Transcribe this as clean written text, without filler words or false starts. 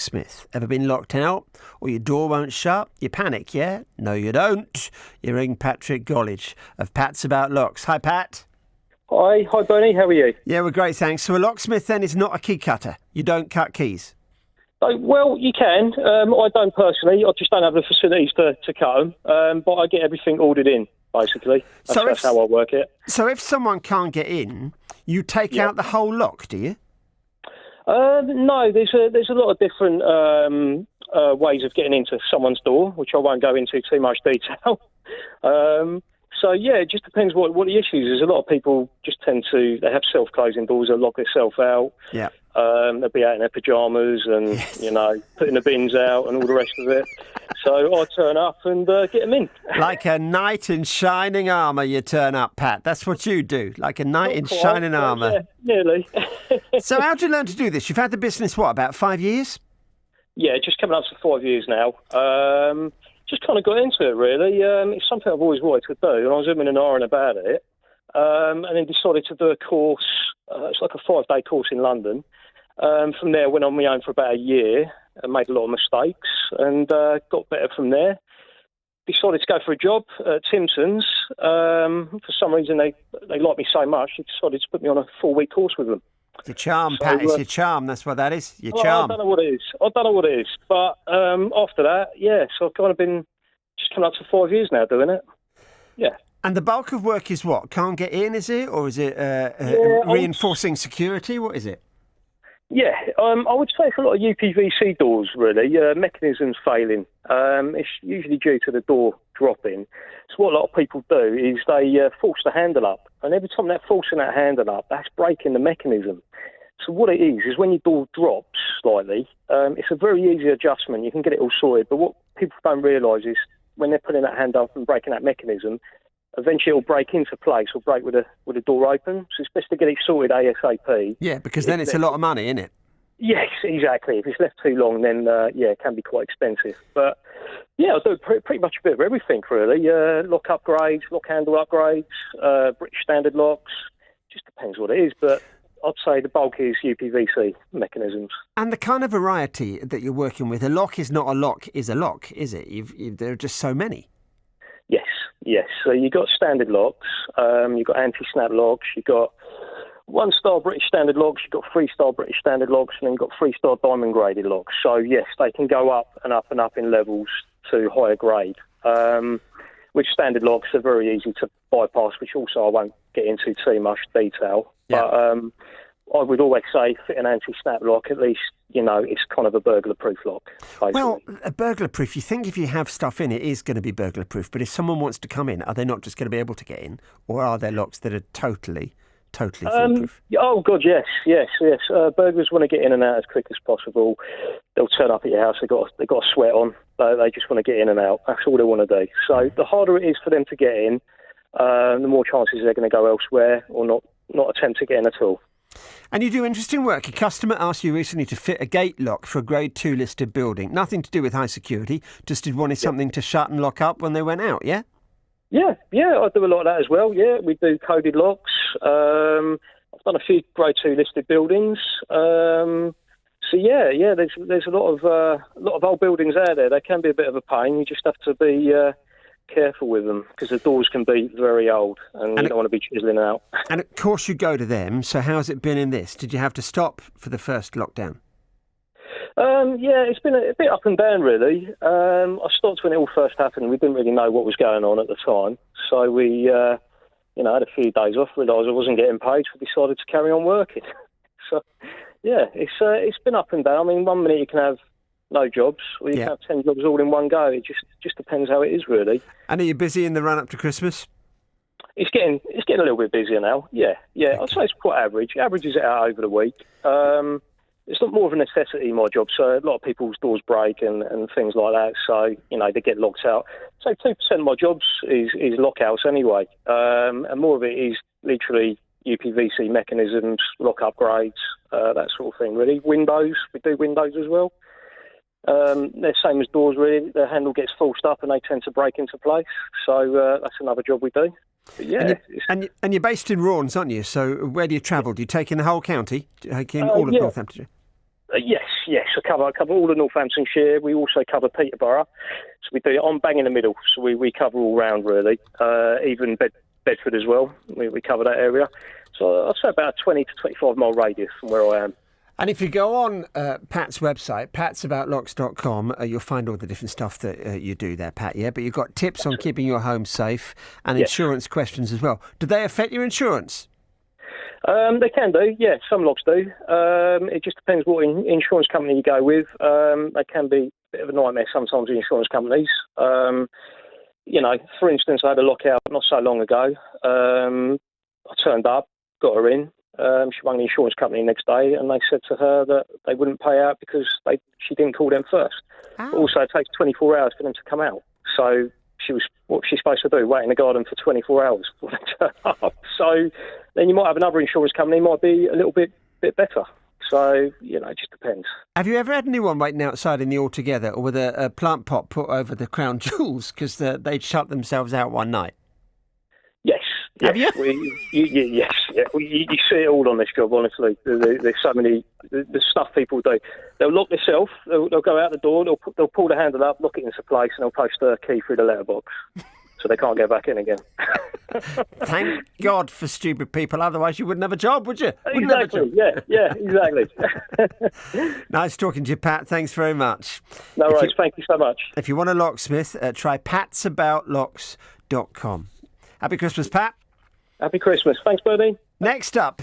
Smith, ever been locked out or your door won't shut? You panic, yeah? No, you don't. You ring Patrick Gollidge of Patsabout Locks. Hi, Pat. Hi, Bernie. How are you? Yeah, we're great, thanks. So a locksmith then is not a key cutter. You don't cut keys. Oh, well, you can. I don't personally. I just don't have the facilities to cut them. But I get everything ordered in, basically. That's how I work it. So if someone can't get in, you take out the whole lock, do you? No, there's a lot of different ways of getting into someone's door, which I won't go into too much detail. So, yeah, it just depends what the issue is. There's a lot of people just they have self-closing doors, they'll lock themselves out. Yeah. They'll be out in their pyjamas and, putting the bins out and all the rest of it. So I turn up and get them in. Like a knight in shining armour, you turn up, Pat. That's what you do, like a knight in shining armour. Yeah, nearly. So how'd you learn to do this? You've had the business, about 5 years? Yeah, just coming up to 5 years now. Just kind of got into it, really. It's something I've always wanted to do, and I was umming and ahhing about it. And then decided to do a course. It's like a 5-day course in London. From there, went on my own for about a year and made a lot of mistakes and got better from there. Decided to go for a job at Timpson's. For some reason, they liked me so much, they decided to put me on a 4-week course with them. It's your charm, Pat. It's your charm. That's what that is. Your charm. I don't know what it is. But after that, so I've kind of been just coming up to 5 years now doing it. Yeah. And the bulk of work is what? Can't get in, is it? Or is it reinforcing security? What is it? Yeah, I would say it's a lot of UPVC doors, really. Mechanisms failing. It's usually due to the door dropping. So what a lot of people do is they force the handle up. And every time they're forcing that handle up, that's breaking the mechanism. So what it is when your door drops slightly, it's a very easy adjustment. You can get it all sorted. But what people don't realise is when they're putting that hand up and breaking that mechanism, eventually it'll break into place or break with the door open. So it's best to get it sorted ASAP. Yeah, because then it's a lot of money, isn't it? Yes, exactly. If it's left too long, then, it can be quite expensive. But, I do pretty much a bit of everything, really. Lock upgrades, lock handle upgrades, British standard locks. Just depends what it is. But I'd say the bulk is UPVC mechanisms. And the kind of variety that you're working with, a lock is not a lock is a lock, is it? There are just so many. Yes. So you've got standard locks, you've got anti-snap locks, you've got 1-star British standard locks, you've got 3-star British standard locks, and then you've got 3-star diamond graded locks. So yes, they can go up and up and up in levels to higher grade, which standard locks are very easy to bypass, which also I won't get into too much detail. Yeah. But I would always say fit an anti-snap lock, at least, it's kind of a burglar-proof lock, basically. Well, a burglar-proof, you think if you have stuff in, it is going to be burglar-proof, but if someone wants to come in, are they not just going to be able to get in, or are there locks that are totally foolproof? Oh, God, yes. Burglars want to get in and out as quick as possible. They'll turn up at your house, they've got a sweat on, they just want to get in and out. That's all they want to do. So the harder it is for them to get in, the more chances they're going to go elsewhere or not attempt to get in at all. And you do interesting work. A customer asked you recently to fit a gate lock for a Grade 2 listed building. Nothing to do with high security, just wanted something to shut and lock up when they went out, yeah? Yeah, I do a lot of that as well, yeah. We do coded locks. I've done a few Grade 2 listed buildings. So there's a lot of old buildings out there. They can be a bit of a pain. You just have to be careful with them because the doors can be very old and you don't want to be chiseling out. And of course you go to them. So how's it been in this? Did you have to stop for the first lockdown? It's been a bit up and down, really. I stopped when it all first happened. We didn't really know what was going on at the time. So we, had a few days off, realised I wasn't getting paid, so decided to carry on working. So, it's been up and down. I mean, 1 minute you can have no jobs, or you can have 10 jobs all in one go. It just depends how it is, really. And are you busy in the run-up to Christmas? It's getting a little bit busier now, yeah. Okay. I'd say it's quite average. Averages it out over the week. It's not more of a necessity, my job, so a lot of people's doors break and things like that, so, they get locked out. So 2% of my jobs is lockouts anyway, and more of it is literally UPVC mechanisms, lock upgrades, that sort of thing, really. Windows, we do windows as well. They're same as doors, really. The handle gets forced up and they tend to break into place, so that's another job we do. But yeah, and you're based in Raunds, aren't you? So where do you travel? Do you take in the whole county? Do you take in all of Northamptonshire? Yes. I cover all of Northamptonshire. We also cover Peterborough. So we do it on bang in the middle. So we cover all round, really. Even Bedford as well. We cover that area. So I'd say about a 20 to 25 mile radius from where I am. And if you go on Pat's website, patsabout.com, you'll find all the different stuff that you do there, Pat, yeah? But you've got tips on keeping your home safe and insurance questions as well. Do they affect your insurance? They can do, yeah. Some locks do. It just depends what insurance company you go with. They can be a bit of a nightmare sometimes with insurance companies. For instance, I had a lockout not so long ago. I turned up, got her in. She rang the insurance company next day, and they said to her that they wouldn't pay out because she didn't call them first. Oh. Also, it takes 24 hours for them to come out. So what was she supposed to do? Wait in the garden for 24 hours before they turn up. So then you might have another insurance company might be a little bit better. So, it just depends. Have you ever had anyone waiting outside in the Altogether or with a plant pot put over the crown jewels because they'd shut themselves out one night? Yes. Have you? Yes. Yeah. You see it all on this job, honestly. There's so many the stuff people do. They'll lock themselves. They'll go out the door. They'll pull the handle up, lock it into place, and they'll post a key through the letterbox, so they can't get back in again. Thank God for stupid people. Otherwise, you wouldn't have a job, would you? Exactly. Yeah. Exactly. Nice talking to you, Pat. Thanks very much. No worries. Thank you so much. If you want a locksmith, try patsabout.com. Happy Christmas, Pat. Happy Christmas. Thanks, Bernie. Next up...